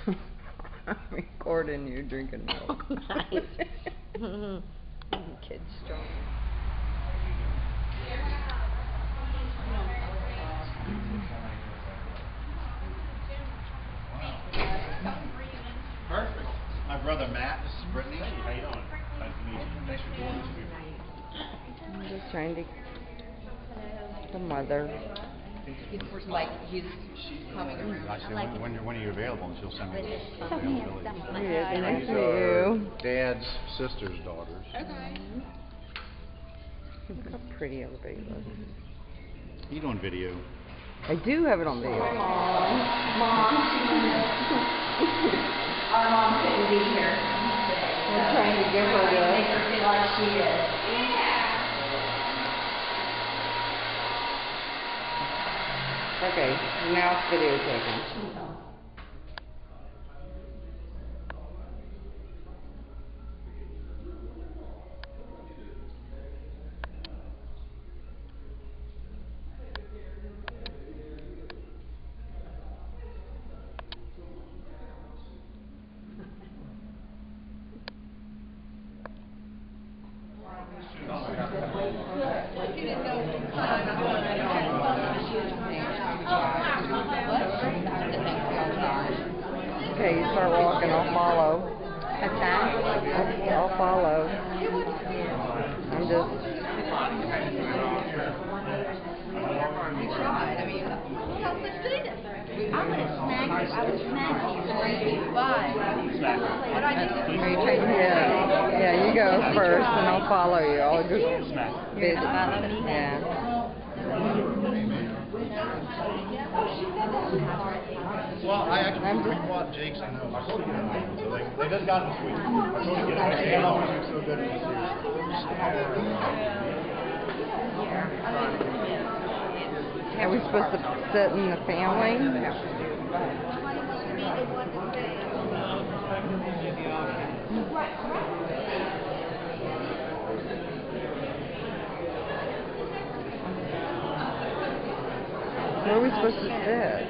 I'm recording you drinking milk. Nice. Kid's strong. Perfect. My brother Matt, this is Brittany. Hey, how you doing? Nice to meet you. Thanks for doing this. I'm just trying to... The mother. He's coming around. I said, when are you available? And she'll send me the availability. Thank These you. are Dad's sister's daughters. Okay. Look how pretty everybody looks. You doing video? I do have it on video. Mom. Our mom couldn't be here today. I'm trying to give her the... Make her feel like she is. Okay, now it's videotaping. Okay, you start walking, I'll follow. What's that? I'll follow. I'm just... We tried. I mean, look how much food is there. I would have snagged you. I would snag you right by. What I do is... Yeah, you go first and I'll follow you. I'll just... You're gonna follow me? Yeah. Well, I actually bought Jake's and I told you that. So they just got this week. I told you to get it. They know it's so good this year. Are we supposed to sit in the family? Where are we supposed to sit?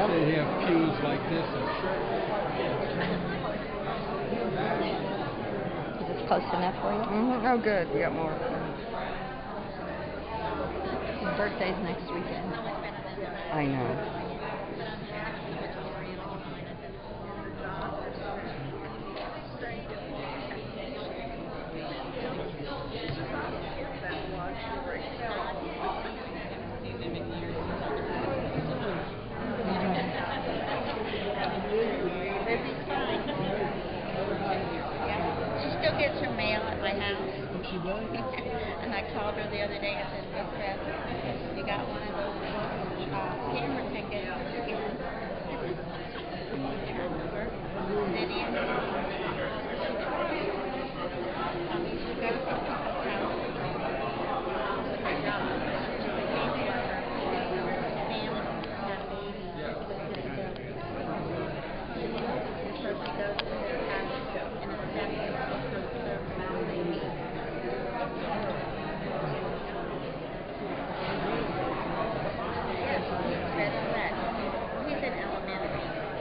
They have pews like this. Is this close enough for you? Oh, good. We got more. His birthday's next weekend. I know. She still gets her mail at my house. And I called her the other day and said, "Miss Beth, you got one of those camera tickets?" And sit in. We used to go to people's houses. He's in elementary.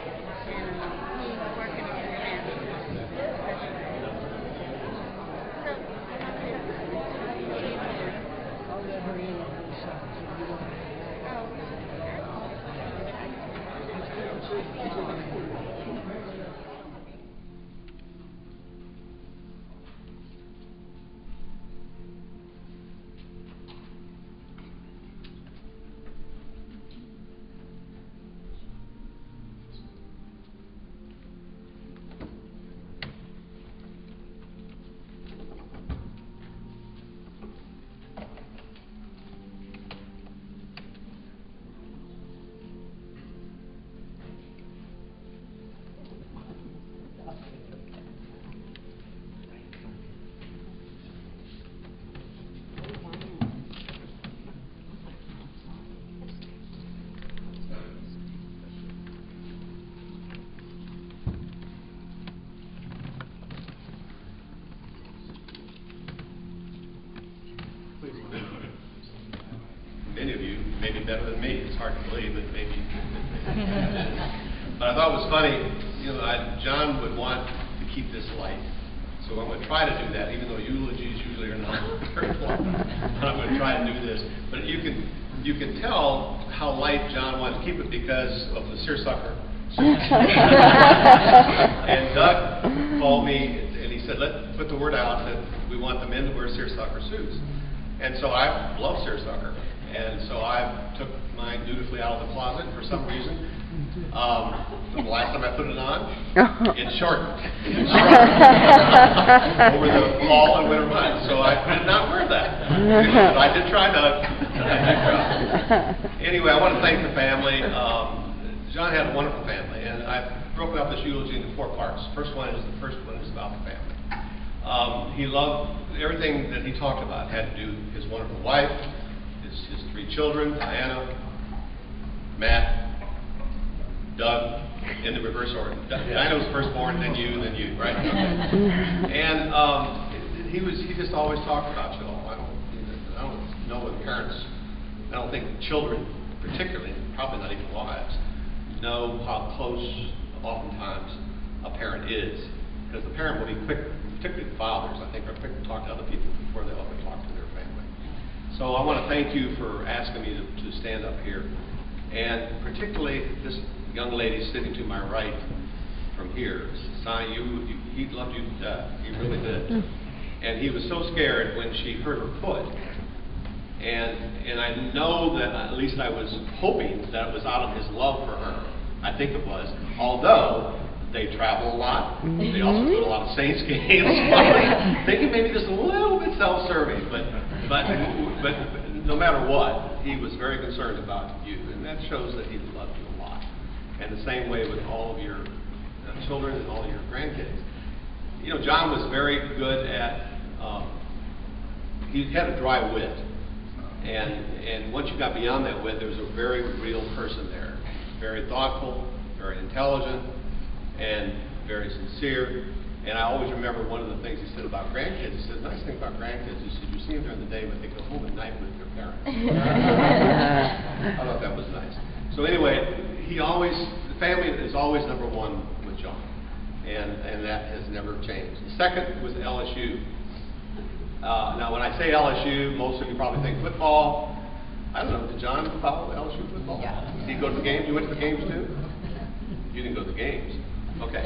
hard to believe, but maybe. But I thought it was funny, you know, John would want to keep this light. So I'm going to try to do that, even though eulogies usually are not very long. But I'm going to try to do this. But you can tell how light John wanted to keep it because of the seersucker. And Doug called me and he said, let's put the word out that we want the men to wear seersucker suits. And so I love seersucker. And so I took mine dutifully out of the closet for some reason. The last time I put it on, it shortened. Over the fall and winter months. So I did not wear that. But I did try to. Anyway, I want to thank the family. John had a wonderful family, and I've broken up this eulogy into 4 parts. The first one is about the family. He loved everything that he talked about. Had to do with his wonderful wife, his 3 children, Diana, Matt, Doug, in the reverse order. Diana was firstborn, then you, right? And he just always talked about you all. I don't know what parents, I don't think children particularly, probably not even wives, know how close oftentimes a parent is. Because the parent will be quick, particularly the fathers, I think, are quick to talk to other people before they'll ever talk to their family. So I want to thank you for asking me to stand up here. And particularly this young lady sitting to my right from here. Sonny, he loved you to death. He really did. And he was so scared when she hurt her foot. And I know that, at least I was hoping that it was out of his love for her. I think it was. Although they travel a lot. They also go to a lot of Saints games. Thinking maybe just a little bit self-serving. But no matter what, he was very concerned about you. And that shows that he loved you a lot. And the same way with all of your children and all of your grandkids. You know, John was very good at, he had a dry wit. And once you got beyond that wit, there was a very real person there. Very thoughtful, very intelligent, and very sincere. And I always remember one of the things he said about grandkids. He said, the nice thing about grandkids, he said, you see them during the day, but they go home at night with their parents. I thought that was nice. So anyway, the family is always number 1 with John. And that has never changed. The second was LSU. Now, when I say LSU, most of you probably think football. I don't know, did John follow LSU football? Yeah. Did he go to the games? You went to the games too? You didn't go to the games. Okay.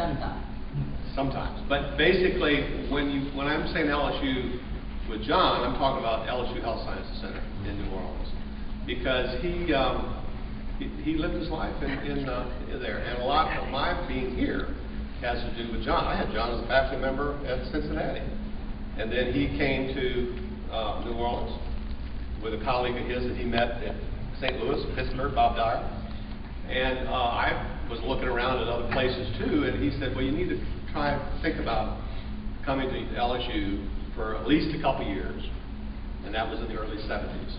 Sometimes. But basically, when I'm saying LSU with John, I'm talking about LSU Health Sciences Center in New Orleans. Because he lived his life in there. And a lot of my being here has to do with John. I had John as a faculty member at Cincinnati. And then he came to New Orleans with a colleague of his that he met at St. Louis, Pittsburgh, Bob Dyer. And I was looking around at other places too, and he said, well, you need to try and think about coming to LSU for at least a couple years. And that was in the early 70s.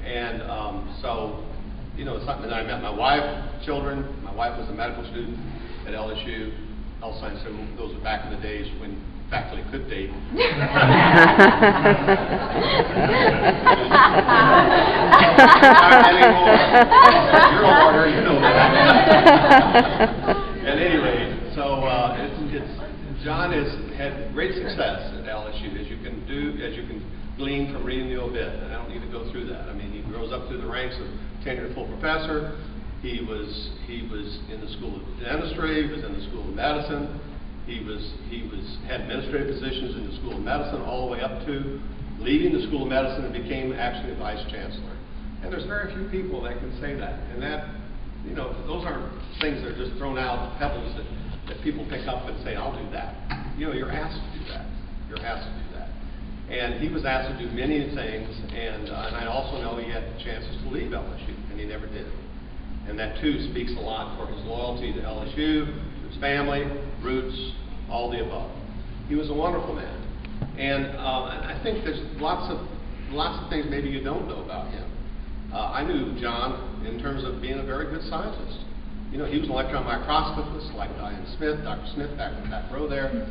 And so, you know, it's something that I met my wife, children. My wife was a medical student at LSU, Health Science. So those were back in the days when faculty could date. Not anymore. You're a martyr, you know that. At any rate, so John has had great success at LSU, as you can glean from reading the obit. And I don't need to go through that. I mean, he grows up through the ranks of tenured full professor. He was in the School of Dentistry. He was in the School of Medicine. He had administrative positions in the School of Medicine all the way up to leaving the School of Medicine and became actually a vice chancellor. And there's very few people that can say that. And that, you know, those aren't things that are just thrown out, pebbles that people pick up and say, I'll do that. You know, you're asked to do that. You're asked to do that. And he was asked to do many things, and I also know he had chances to leave LSU, and he never did. And that too speaks a lot for his loyalty to LSU, his family, roots, all the above. He was a wonderful man. And I think there's lots of things maybe you don't know about him. I knew John in terms of being a very good scientist. You know, he was an electron microscopist like Diane Smith, Dr. Smith back in the back row there.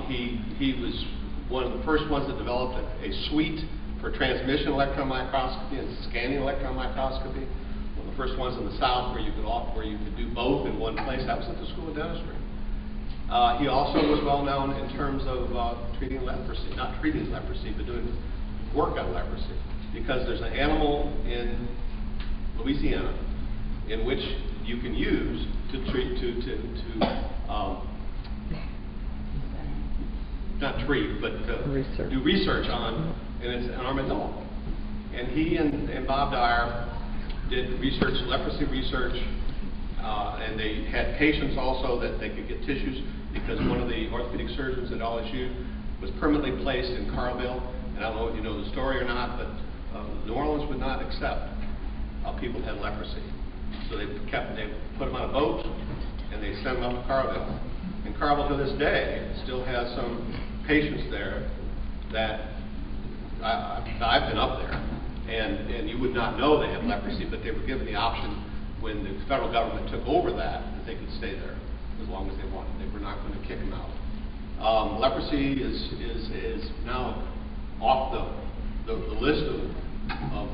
He was one of the first ones that developed a suite for transmission electron microscopy and scanning electron microscopy. first ones in the South where you could do both in one place. That was at the School of Dentistry. He also was well known in terms of treating leprosy, not treating leprosy, but doing work on leprosy. Because there's an animal in Louisiana in which you can use to treat, not treat, but do research on, and it's an armadillo. And he and Bob Dyer did research, leprosy research, and they had patients also that they could get tissues because one of the orthopedic surgeons at LSU was permanently placed in Carville. And I don't know if you know the story or not, but New Orleans would not accept people who had leprosy. So they put them on a boat and they sent them up to Carville. And Carville to this day still has some patients there that I've been up there, and you would not know they had leprosy, but they were given the option when the federal government took over that they could stay there as long as they wanted. They were not going to kick them out. Leprosy is now off the list of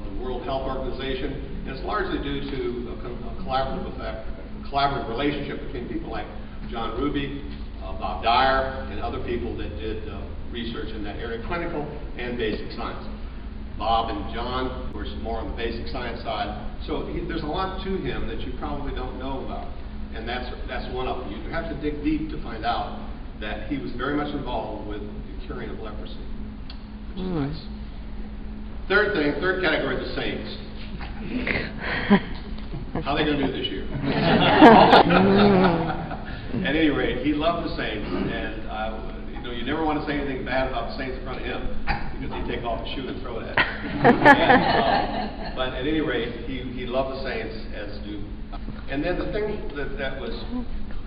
the World Health Organization, and it's largely due to a collaborative relationship between people like John Ruby, Bob Dyer, and other people that did research in that area, clinical and basic science. Bob and John were more on the basic science side, so there's a lot to him that you probably don't know about, and that's one of them. You have to dig deep to find out that he was very much involved with the curing of leprosy, which is nice. Third category, the saints. How are they going to do this year? At any rate, he loved the saints, and you never want to say anything bad about the saints in front of him because he'd take off his shoe and throw it at you. But at any rate, he loved the saints, as do. And then the thing that was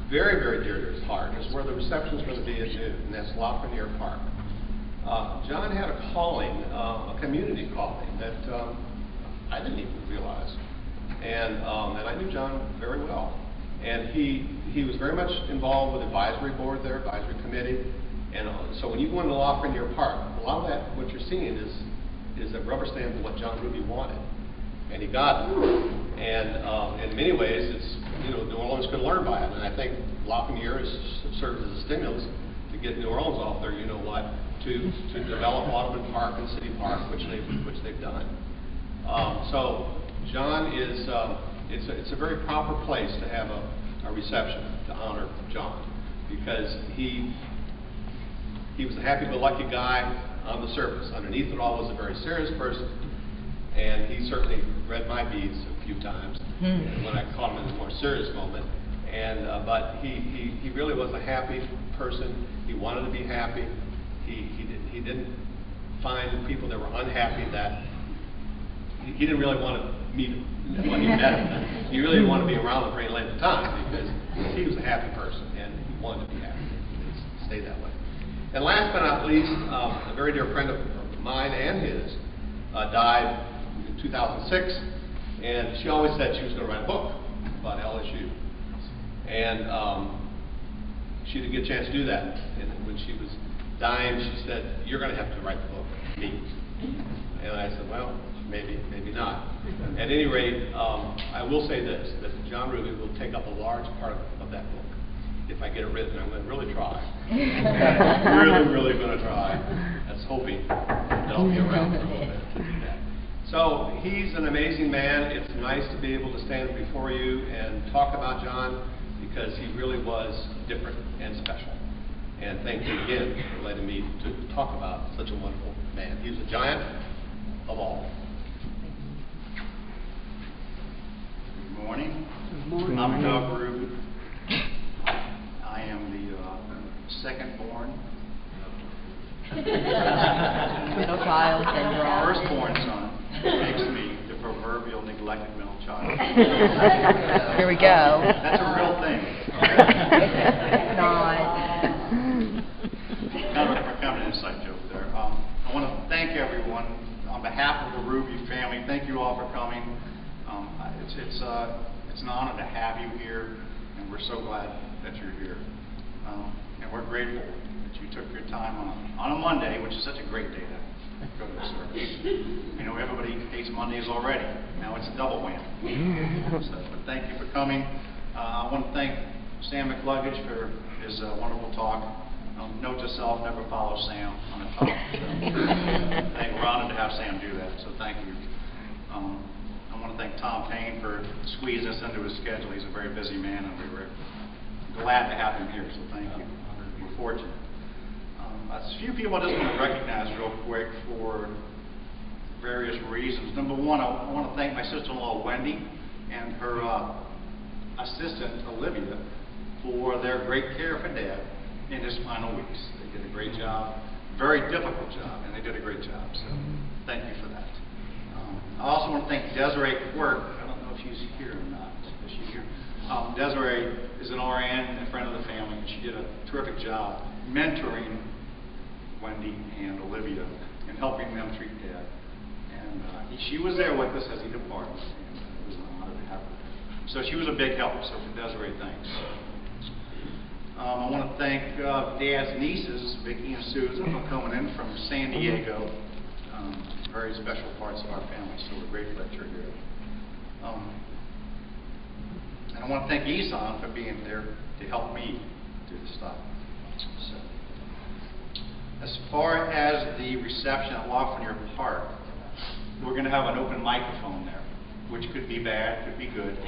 very, very dear to his heart is where the reception's going to be at noon, and that's Lafreniere Park. John had a calling, a community calling that I didn't even realize, and I knew John very well, and he was very much involved with the advisory board there, advisory committee, and so when you go into Lafreniere Park, a lot of that what you're seeing is a rubber stamp of what John Ruby wanted, and he got it, and in many ways it's New Orleans could learn by it, and I think Lafreniere has served as a stimulus to get New Orleans off their to develop Audubon Park and City Park, which they've done. So John is it's a very proper place to have a reception to honor John, because he was a happy-go-lucky guy on the surface. Underneath it all was a very serious person, and he certainly read my beads a few times when I caught him in a more serious moment. And but he really was a happy person. He wanted to be happy. He didn't find people that were unhappy that he didn't really want to meet them when he met them. He really didn't want to be around them for any length of time because he was a happy person and he wanted to be happy. He stayed that way. And last but not least, a very dear friend of mine and his died in 2006, and she always said she was going to write a book about LSU. And she didn't get a chance to do that. And when she was dying, she said, "You're going to have to write the book, me." And I said, "Well, maybe not." At any rate, I will say this, that John Ruby will take up a large part of that book. If I get it written, I'm going to really try. really going to try. That's hoping that I'll be around for a little bit to do that. So he's an amazing man. It's nice to be able to stand before you and talk about John, because he really was different and special. And thank you again for letting me to talk about such a wonderful man. He was a giant of all. Good morning. I'm Doug Ruby. I am the second born. Middle child syndrome. Firstborn son makes me the proverbial neglected middle child. Here we go. That's a real thing. It's not. Kind of an inside joke there. I want to thank everyone on behalf of the Ruby family. Thank you all for coming. It's an honor to have you here, and we're so glad that you're here. And we're grateful that you took your time on a Monday, which is such a great day go to the service. I know everybody hates Mondays already. Now it's a double whammy. So, but thank you for coming. I want to thank Sam McLuggage for his wonderful talk. Note to self, never follow Sam on a talk. So, I think we're honored to have Sam do that, so thank you. I want to thank Tom Payne for squeezing us into his schedule. He's a very busy man, and we were glad to have him here, so thank you. We're fortunate. A few people I just want to recognize real quick for various reasons. Number one, I want to thank my sister-in-law, Wendy, and her assistant, Olivia, for their great care for Dad in his final weeks. They did a great job, very difficult job, and they did a great job, so thank you for that. I also want to thank Desiree Quirk. I don't know if she's here or not. Is she here? Desiree is an RN and a friend of the family, and she did a terrific job mentoring Wendy and Olivia and helping them treat Dad. And she was there with us as he departed, and it was an honor to have her. So she was a big help, so for Desiree, thanks. I want to thank Dad's nieces, Vicki and Susan, for coming in from San Diego. Very special parts of our family, so we're grateful that you're here. And I want to thank Isan for being there to help me do the stuff. So, as far as the reception at Lafreniere Park, we're going to have an open microphone there, which could be bad, could be good.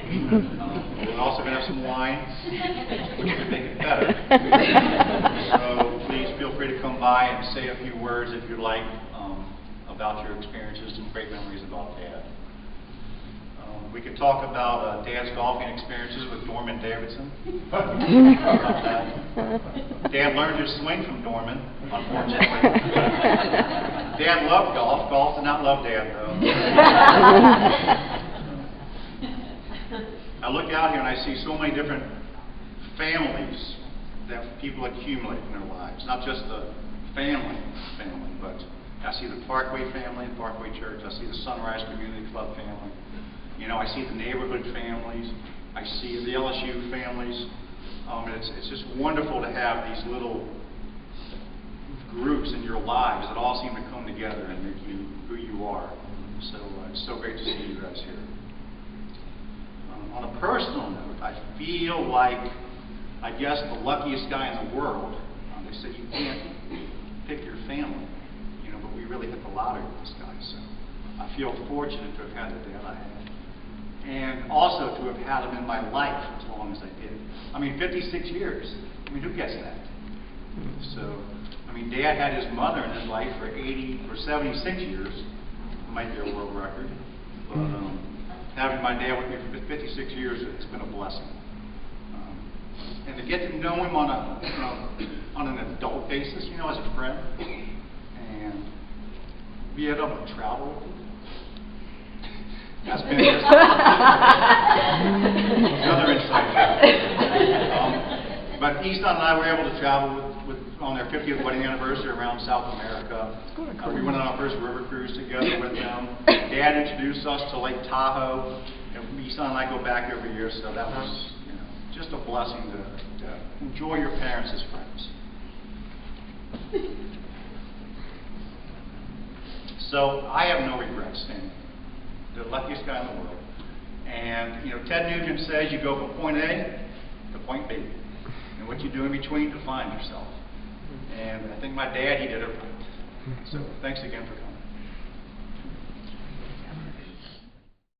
We're also going to have some wine, which could make it better. So please feel free to come by and say a few words if you'd like about your experiences and great memories about Dad. We could talk about Dad's golfing experiences with Norman Davidson. Dad learned his swing from Norman, unfortunately. Dad loved golf. Golf did not love Dad, though. I look out here and I see so many different families that people accumulate in their lives. Not just the family, but I see the Parkway family, Parkway Church. I see the Sunrise Community Club family. You know, I see the neighborhood families. I see the LSU families. It's just wonderful to have these little groups in your lives that all seem to come together and make you who you are. So it's so great to see you guys here. On a personal note, I feel like, I guess, the luckiest guy in the world. They say you can't pick your family, you know, but we really hit the lottery with this guy. So I feel fortunate to have had the dad I had. And also to have had him in my life as long as I did. I mean, 56 years. I mean, who gets that? So, I mean, Dad had his mother in his life for 76 years. It might be a world record. But having my dad with me for 56 years, it's been a blessing. And to get to know him on an adult basis, you know, as a friend, and be able to travel with him. That's been another insight. But Isan and I were able to travel on their 50th wedding anniversary around South America. We went on our first river cruise together with them. Dad introduced us to Lake Tahoe. And Isan and I go back every year, so that was, you know, just a blessing to enjoy your parents as friends. So I have no regrets, and the luckiest guy in the world. And, you know, Ted Nugent says you go from point A to point B. And what you do in between to find yourself. And I think my dad, he did it right. So thanks again for coming.